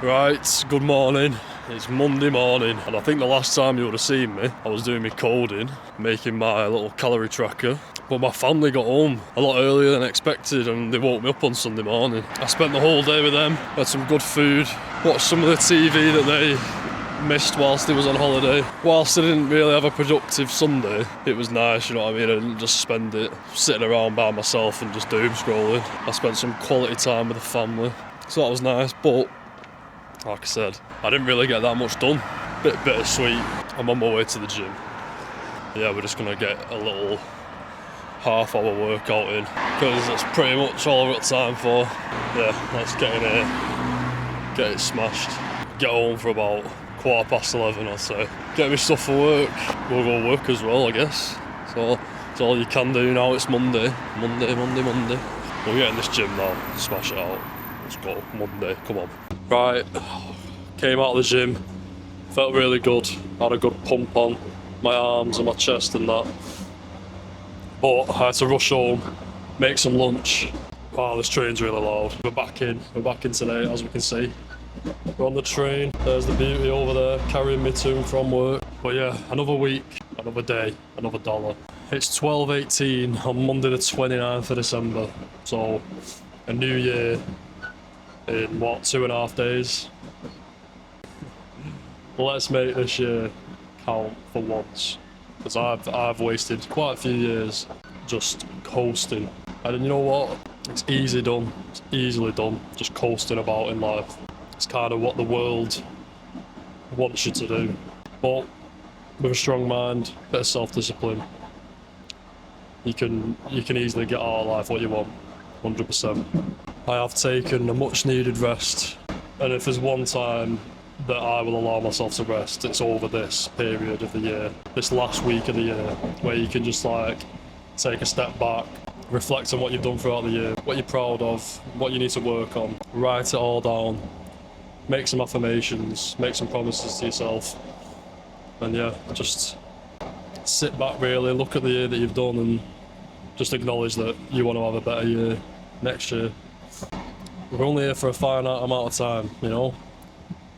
Right, good morning. It's Monday morning, and I think the last time you would have seen me, I was doing my coding, making my little calorie tracker. But my family got home a lot earlier than expected, and they woke me up on Sunday morning. I spent the whole day with them, had some good food, watched some of the TV that they missed whilst they was on holiday. Whilst I didn't really have a productive Sunday, it was nice, you know what I mean? I didn't just spend it sitting around by myself and just doom scrolling. I spent some quality time with the family, so that was nice. But like I said, I didn't really get that much done. Bit bittersweet. I'm on my way to the gym. Yeah, we're just gonna get a little half-hour workout in because that's pretty much all I've got time for. Yeah, let's get in here, get it smashed, get home for about 11:15, I'd say. Get me stuff for work. We'll go work as well, I guess. So it's all you can do now. It's Monday. We'll get in this gym now, smash it out. Let's go, Monday, come on. Right, came out of the gym, felt really good, had a good pump on my arms and my chest and that. But I had to rush home, make some lunch. Wow, this train's really loud. We're back in today, as we can see. We're on the train, there's the beauty over there, carrying me to and from work. But yeah, another week, another day, another dollar. It's 12:18 on Monday the 29th of December. So, a new year in what, 2.5 days? Let's make this year count for once. Because I've wasted quite a few years just coasting. And you know what? It's easy done. It's easily done. Just coasting about in life. It's kind of what the world wants you to do. But with a strong mind, bit of self-discipline, you can easily get out of life what you want, 100%. I have taken a much needed rest, and if there's one time that I will allow myself to rest, it's over this period of the year, this last week of the year, where you can just like take a step back, reflect on what you've done throughout the year, what you're proud of, what you need to work on, write it all down, make some affirmations, make some promises to yourself, and yeah, just sit back really, look at the year that you've done and just acknowledge that you want to have a better year next year. We're only here for a finite amount of time, you know?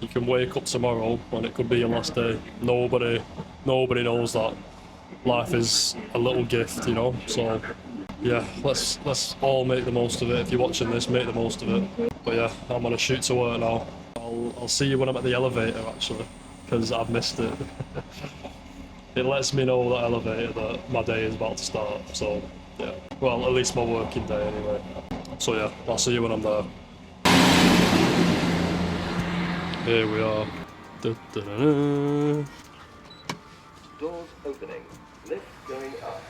You can wake up tomorrow and it could be your last day. Nobody knows that. Life is a little gift, you know? So yeah, let's all make the most of it. If you're watching this, make the most of it. But yeah, I'm gonna shoot to work now. I'll see you when I'm at the elevator actually, because I've missed it. It lets me know, that elevator, that my day is about to start, so yeah. Well, at least my working day anyway. So yeah, I'll see you when I'm there. Here we are. Da-da-da-da. Doors opening. Lift going up.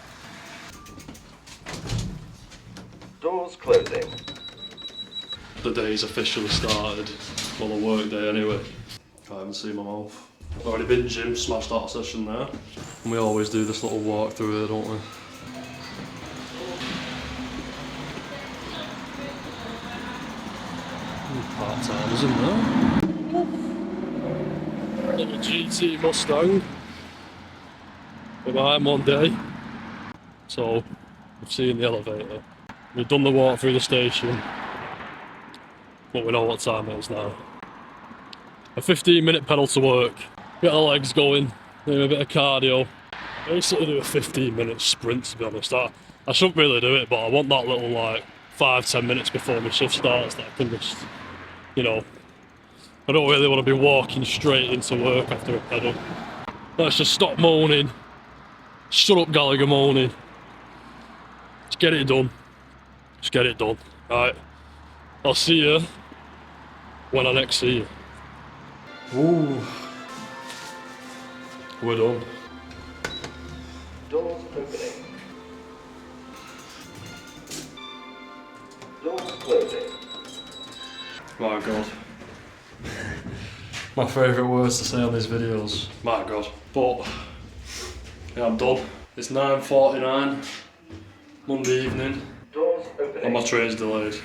Doors closing. The day's officially started. Well, the work day anyway. I haven't seen my mouth. I've already been gym, smashed out a session there. And we always do this little walk through here, don't we? Part-timers in there. Little GT Mustang. We're behind one day. So, we've seen the elevator. We've done the walk through the station. But we know what time it is now. A 15-minute pedal to work. Get the legs going, do a bit of cardio. I basically do a 15-minute sprint, to be honest. I shouldn't really do it, but I want that little like 5-10 minutes before my shift starts that I can just, you know, I don't really want to be walking straight into work after a pedal. Let's just stop moaning. Shut up, Gallagher moaning. Just get it done. Just get it done. Right. I'll see you when I next see you. Ooh. We're done. Doors opening. Doors closing. My God. My favourite words to say on these videos. My God. But yeah, I'm done. It's 9:49 Monday evening. Doors opening. And my train's delayed.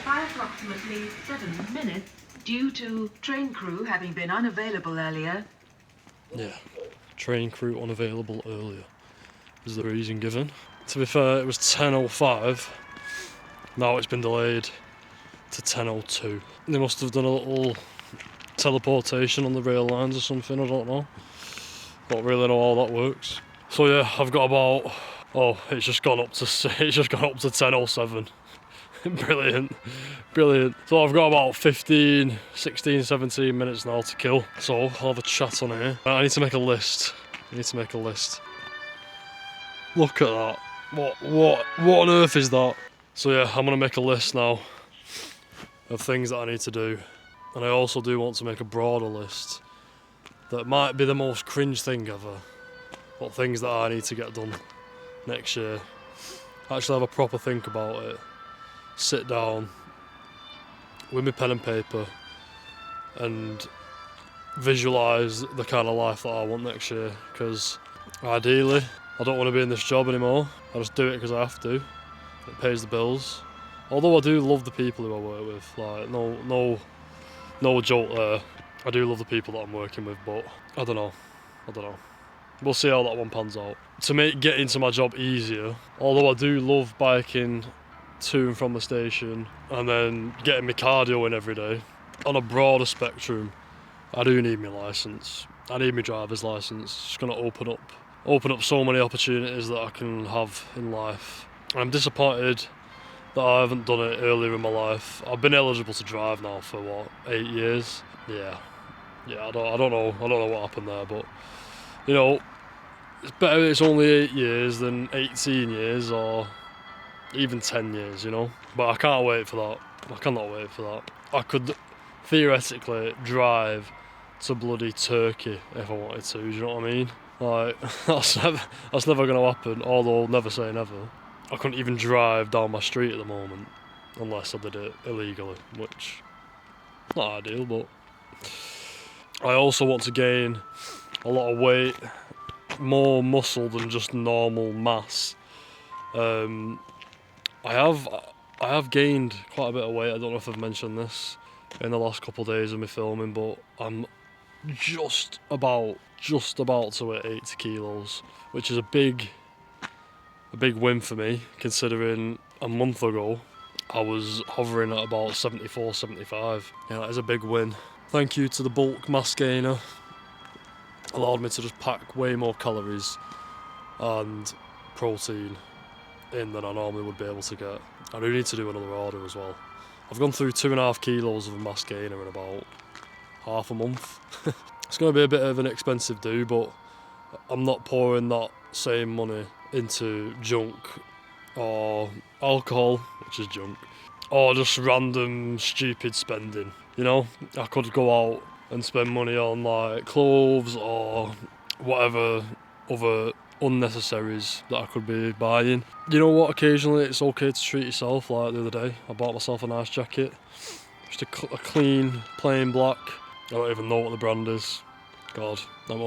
By approximately 7 minutes due to train crew having been unavailable earlier. Yeah, train crew unavailable earlier is the reason given. To be fair, it was 10:05. Now it's been delayed to 10:02. They must have done a little teleportation on the rail lines or something, I don't know. Don't really know how that works. So yeah, I've got about, oh, it's just gone up to 10:07. Brilliant, brilliant. So I've got about 15, 16, 17 minutes now to kill. So I'll have a chat on here. I need to make a list. Look at that. What on earth is that? So yeah, I'm gonna make a list now of things that I need to do. And I also do want to make a broader list that might be the most cringe thing ever. But things that I need to get done next year. Actually have a proper think about it. Sit down with my pen and paper and visualise the kind of life that I want next year, because ideally I don't want to be in this job anymore. I just do it because I have to. It pays the bills. Although I do love the people who I work with, like no joke there. I do love the people that I'm working with, but I don't know. We'll see how that one pans out. To make getting to my job easier, although I do love biking to and from the station and then getting my cardio in every day, on a broader spectrum, I do need my licence. I need my driver's licence. It's going to open up so many opportunities that I can have in life. And I'm disappointed that I haven't done it earlier in my life. I've been eligible to drive now for what, 8 years? Yeah, I don't know what happened there, but you know, it's better it's only 8 years than 18 years or even 10 years, you know. But I can't wait for that. I cannot wait for that. I could theoretically drive to bloody Turkey if I wanted to, do you know what I mean? Like, that's never going to happen, although never say never. I couldn't even drive down my street at the moment, unless I did it illegally, which is not ideal, but I also want to gain a lot of weight, more muscle than just normal mass. I have gained quite a bit of weight. I don't know if I've mentioned this in the last couple of days of me filming, but I'm just about to hit 80 kilos, which is a big win for me, considering a month ago I was hovering at about 74, 75. Yeah, that is a big win. Thank you to the bulk mass gainer. Allowed me to just pack way more calories and protein in than I normally would be able to get. I do need to do another order as well. I've gone through 2.5 kilos of a mass gainer in about half a month. It's going to be a bit of an expensive do, but I'm not pouring that same money into junk or alcohol, which is junk, or just random stupid spending. You know, I could go out and spend money on like clothes or whatever other unnecessaries that I could be buying. You know what, occasionally it's okay to treat yourself. Like the other day, I bought myself a nice jacket, just a clean, plain black. I don't even know what the brand is. God, I am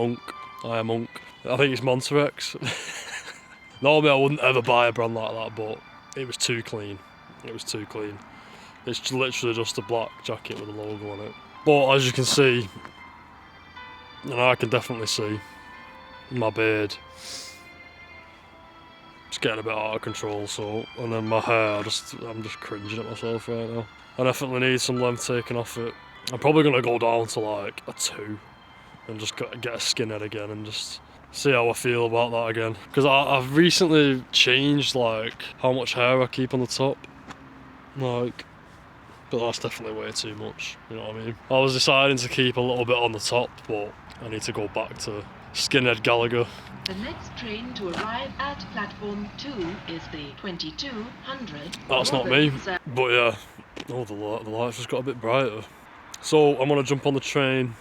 unk. I think it's Monterex. Normally I wouldn't ever buy a brand like that, but it was too clean. It's literally just a black jacket with a logo on it. But as you can see, and I can definitely see, my beard, it's getting a bit out of control. So, and then my hair, I'm just cringing at myself right now. I definitely need some length taken off it. I'm probably gonna go down to like a 2 and just get a skinhead again and just see how I feel about that again. Because I've recently changed like how much hair I keep on the top, like, but that's definitely way too much, you know what I mean? I was deciding to keep a little bit on the top, but I need to go back to skinhead Gallagher. The next train to arrive at platform 2 is the 2200. That's not me, but yeah. Oh, the lights just got a bit brighter. So I'm gonna jump on the train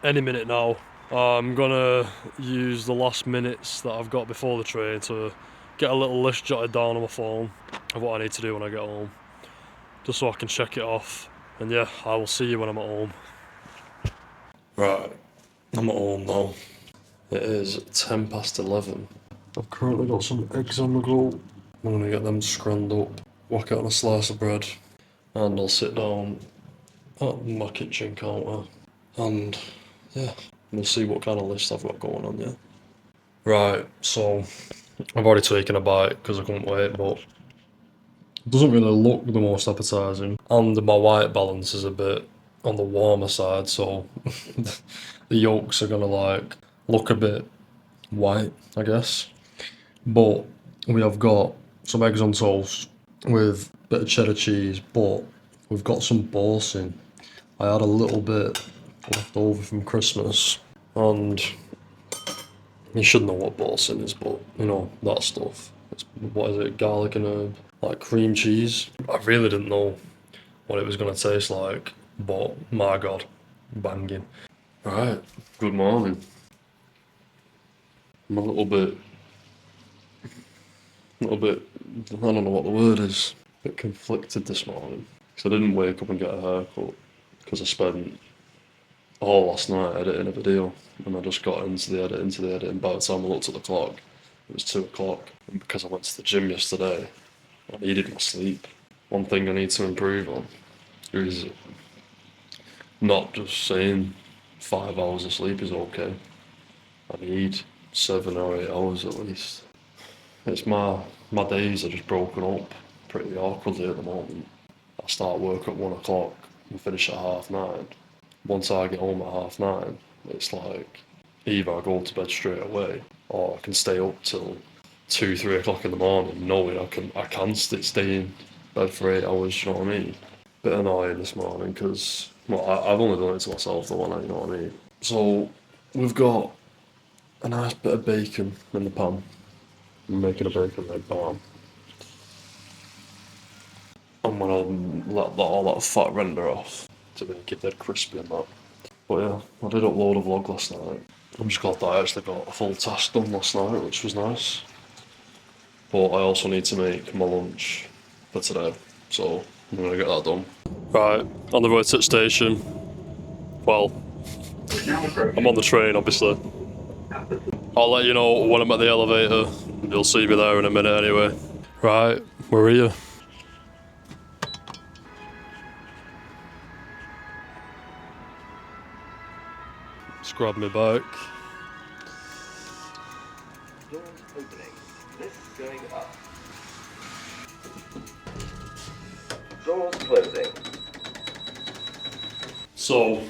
any minute now. I'm gonna use the last minutes that I've got before the train to get a little list jotted down on my phone of what I need to do when I get home, just so I can check it off. And yeah, I will see you when I'm at home. Right, I'm at home now. It is 11:10. I've currently got some eggs on the go. I'm gonna get them scranned up, whack it on a slice of bread, and I'll sit down at my kitchen counter and yeah, we'll see what kind of list I've got going on, yeah. Right, so I've already taken a bite because I couldn't wait, but doesn't really look the most appetising, and my white balance is a bit on the warmer side, so the yolks are gonna like look a bit white, I guess. But we have got some eggs on toast with a bit of cheddar cheese, but we've got some boursin. I had a little bit left over from Christmas, and you should know what boursin is, but you know, that stuff. It's, what is it, garlic and herb, like cream cheese. I really didn't know what it was gonna taste like, but my god, banging. Right, good morning. I'm a little bit, I don't know what the word is, a bit conflicted this morning. Because I didn't wake up and get a haircut, because I spent all last night editing a video, and I just got into the edit, and by the time I looked at the clock, it was 2 o'clock. And because I went to the gym yesterday, I needed my sleep. One thing I need to improve on is not just saying 5 hours of sleep is okay. I need 7 or 8 hours at least. It's my days are just broken up pretty awkwardly at the moment. I start work at 1 o'clock and finish at 9:30. Once I get home at 9:30, it's like either I go to bed straight away or I can stay up till 2, 3 o'clock in the morning knowing I can stay in bed for 8 hours, you know what I mean? Bit annoying this morning because, well, I've only done it to myself though, you know what I mean? So we've got a nice bit of bacon in the pan. I'm making a bacon egg palm. I'm gonna let all that fat render off to make it dead crispy and that. But yeah, I did upload a vlog last night. I'm just glad that I actually got a full task done last night, which was nice. But I also need to make my lunch for today, so I'm gonna get that done. Right, on the road to the station. Well, I'm on the train, obviously. I'll let you know when I'm at the elevator. You'll see me there in a minute anyway. Right, we're here. Just grab me back. Doors opening. Lifts going up. Doors closing. So,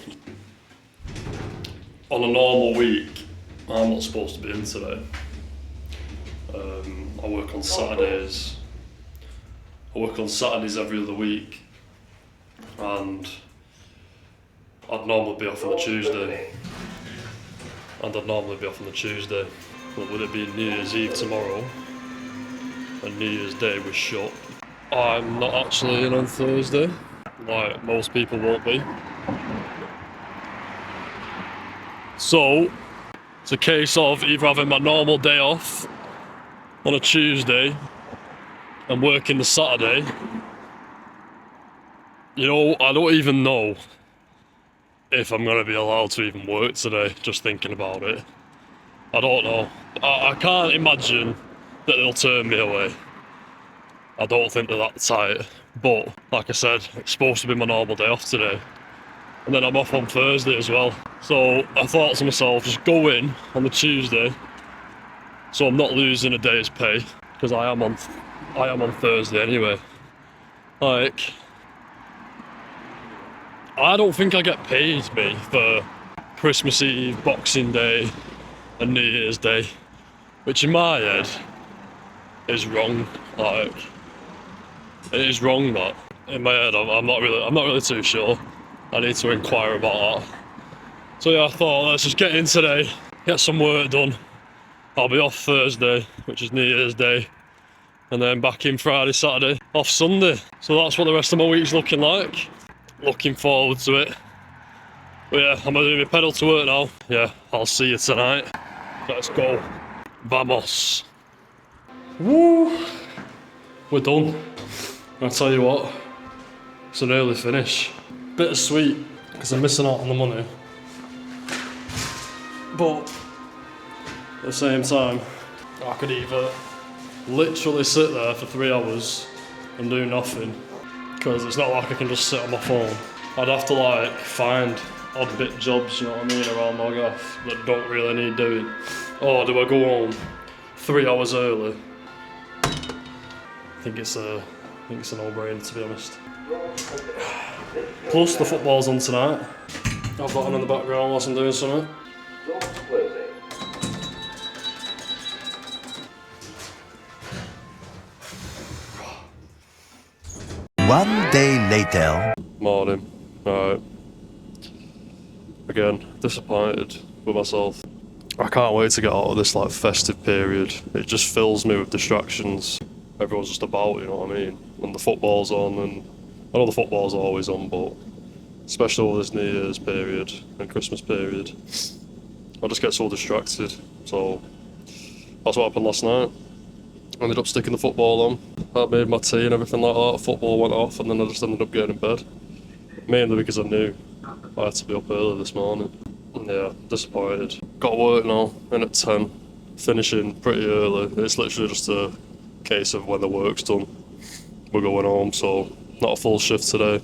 on a normal week, I'm not supposed to be in today. I work on Saturdays. I work on Saturdays every other week, and I'd normally be off on the Tuesday. But with it being New Year's Eve tomorrow, and New Year's Day was shut, I'm not actually in on Thursday, like most people won't be. So, it's a case of either having my normal day off on a Tuesday and working the Saturday. You know, I don't even know if I'm gonna be allowed to even work today, just thinking about it. I don't know. I can't imagine that they'll turn me away. I don't think they're that tight. But, like I said, it's supposed to be my normal day off today. And then I'm off on Thursday as well. So I thought to myself, just go in on the Tuesday, so I'm not losing a day's pay, because I am on Thursday anyway. Like, I don't think I get paid, me, for Christmas Eve, Boxing Day, and New Year's Day, which in my head is wrong. Like, it is wrong. That in my head, I'm not really too sure. I need to inquire about that. So yeah, I thought let's just get in today, get some work done. I'll be off Thursday, which is New Year's Day, and then back in Friday, Saturday, off Sunday. So that's what the rest of my week's looking like. Looking forward to it. But yeah, I'm gonna do my pedal to work now. Yeah, I'll see you tonight. Let's go. Vamos. Woo! We're done. I'll tell you what, it's an early finish. Bittersweet, because I'm missing out on the money. But at the same time, I could either literally sit there for 3 hours and do nothing, because it's not like I can just sit on my phone. I'd have to like find odd bit jobs, you know what I mean, around my gaff that don't really need doing. Or do I go home 3 hours early? I think it's a think it's a no-brainer, to be honest. Plus, the football's on tonight. I've got on in the background whilst I'm doing something. Doors closing. One day later. Morning. Alright. Again, disappointed with myself. I can't wait to get out of this like festive period. It just fills me with distractions. Everyone's just about, you know what I mean? And the football's on, and I know the football's always on, but especially over this New Year's period and Christmas period, I just get so distracted. So that's what happened last night. I ended up sticking the football on. I made my tea and everything like that. Football went off, and then I just ended up getting in bed. Mainly because I knew I had to be up early this morning. Yeah, disappointed. Got to work now, in at 10, finishing pretty early. It's literally just a case of when the work's done, we're going home, so not a full shift today.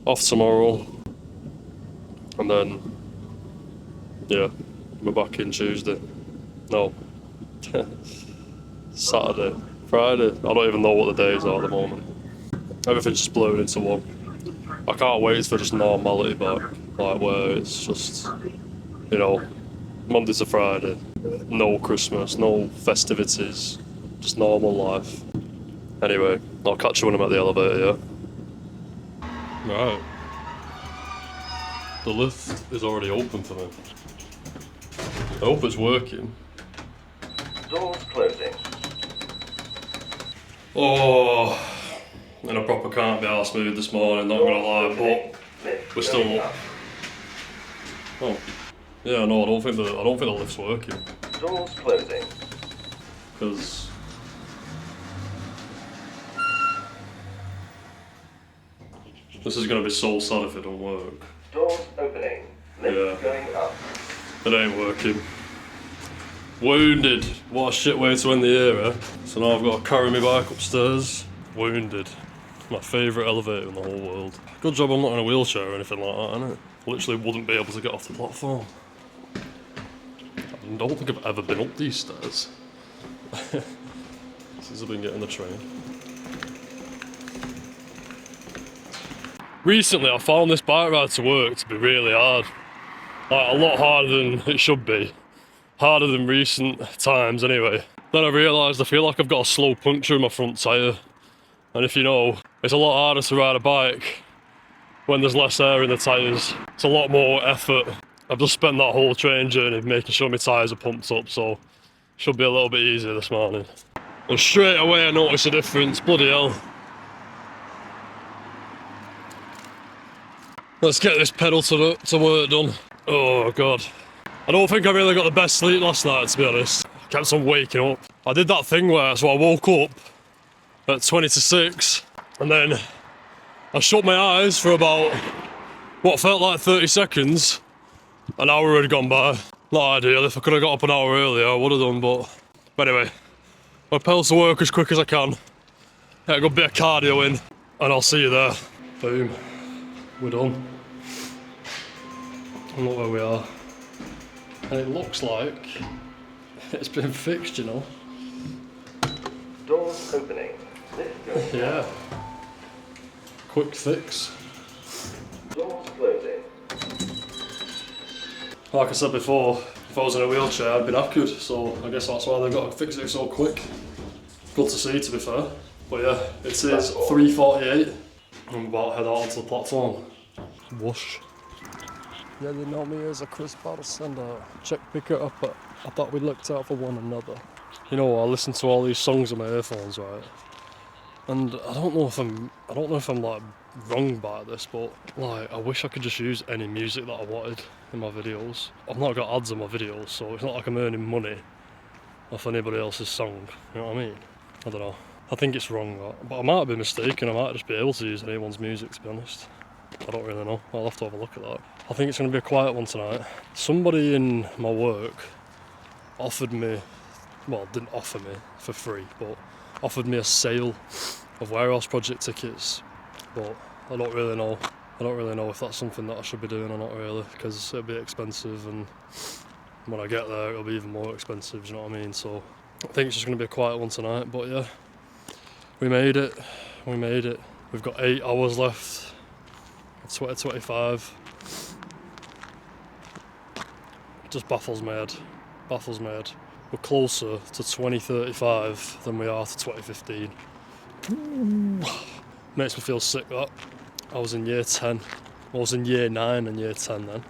Off tomorrow, and then, yeah, we're back in Tuesday. No, Saturday, Friday. I don't even know what the days are at the moment. Everything's just blurred into one. I can't wait for just normality back, like where it's just, you know, Monday to Friday, no Christmas, no festivities, just normal life. Anyway, I'll catch you when I'm at the elevator, yeah? Right. The lift is already open for me. I hope it's working. Doors closing. Oh, and I proper can't be arsed mood this morning, not gonna lie, but we're still up. Oh, yeah, no, I don't think the lift's working. Doors closing. Because this is gonna be so sad if it don't work. Doors opening. Lift going up. It ain't working. Wounded. What a shit way to end the year, eh? So now I've got to carry me bike upstairs. Wounded. My favourite elevator in the whole world. Good job I'm not in a wheelchair or anything like that, innit? Literally wouldn't be able to get off the platform. I don't think I've ever been up these stairs since I've been getting the train. Recently I found this bike ride to work to be really hard. Like a lot harder than it should be. Harder than recent times anyway. Then I realised I feel like I've got a slow puncture in my front tyre. And if you know, it's a lot harder to ride a bike when there's less air in the tyres. It's a lot more effort. I've just spent that whole train journey making sure my tyres are pumped up, so should be a little bit easier this morning. And straight away I noticed a difference, bloody hell. Let's get this pedal to work done. Oh god. I don't think I really got the best sleep last night, to be honest. I kept on waking up. I did that thing where, so I woke up at 20 to 6, and then I shut my eyes for about what felt like 30 seconds. An hour had gone by. Not ideal. If I could have got up an hour earlier, I would have done, but anyway, I'll pedal to work as quick as I can, get a good bit of cardio in, and I'll see you there. Boom. We're done. And look where we are. And it looks like it's been fixed, you know. Doors opening. Lift going up. Yeah. Quick fix. Doors closing. Like I said before, if I was in a wheelchair I'd be knackered, so I guess that's why they've got to fix it so quick. Good to see, to be fair. But yeah, it says 3:48. I'm about to head out onto the platform. Whoosh. Yeah, they know me as a crisp artist and check picker up, but I thought we looked out for one another. You know, I listen to all these songs on my earphones, right? And I don't know if I'm like wrong by this, but like I wish I could just use any music that I wanted in my videos. I've not got ads on my videos, so it's not like I'm earning money off anybody else's song. You know what I mean? I don't know. I think it's wrong, but I might be mistaken. I might just be able to use anyone's music, to be honest. I don't really know. I'll have to have a look at that. I think it's going to be a quiet one tonight. Somebody in my work offered me, well, didn't offer me for free, but offered me a sale of Warehouse Project tickets. But I don't really know. I don't really know if that's something that I should be doing or not really, because it'll be expensive, and when I get there it'll be even more expensive, do you know what I mean? So I think it's just going to be a quiet one tonight, but yeah. We made it. We made it. We've got 8 hours left of 2025. Just baffles my head. Baffles my head. We're closer to 2035 than we are to 2015. Makes me feel sick that. I was in year 10. I was in year 9 and year 10 then.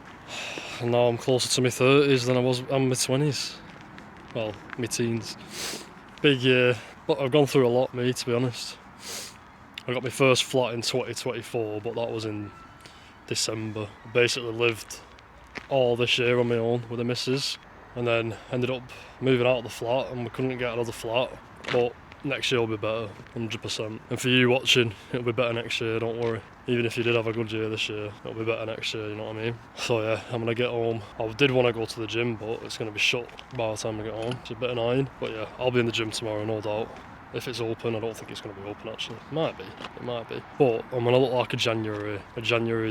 And now I'm closer to my 30s than I'm my 20s. Well, my teens. Big year. But I've gone through a lot, me, to be honest. I got my first flat in 2024, but that was in December. I basically lived all this year on my own with the missus, and then ended up moving out of the flat, and we couldn't get another flat. But next year will be better, 100%. And for you watching, it'll be better next year, don't worry. Even if you did have a good year this year, it'll be better next year, you know what I mean? So yeah, I'm gonna get home. I did want to go to the gym, but it's gonna be shut by the time I get home. It's a bit annoying, but yeah, I'll be in the gym tomorrow, no doubt. If it's open, I don't think it's going to be open actually. It might be. But I'm going to look like a January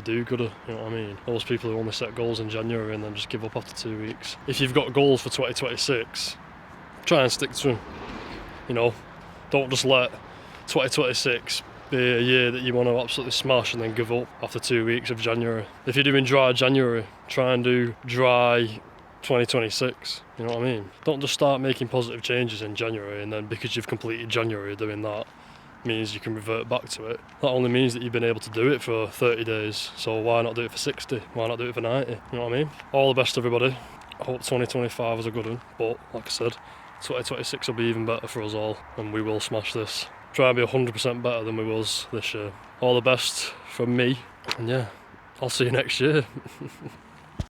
do-gooder, you know what I mean? Those people who only set goals in January and then just give up after 2 weeks. If you've got goals for 2026, try and stick to them. You know, don't just let 2026 be a year that you want to absolutely smash and then give up after 2 weeks of January. If you're doing dry January, try and do dry 2026, you know what I mean? Don't just start making positive changes in January and then because you've completed January doing that means you can revert back to it. That only means that you've been able to do it for 30 days, so why not do it for 60? Why not do it for 90? You know what I mean? All the best everybody. I hope 2025 was a good one, but like I said, 2026 will be even better for us all and we will smash this. Try and be 100% better than we was this year. All the best from me, and yeah, I'll see you next year.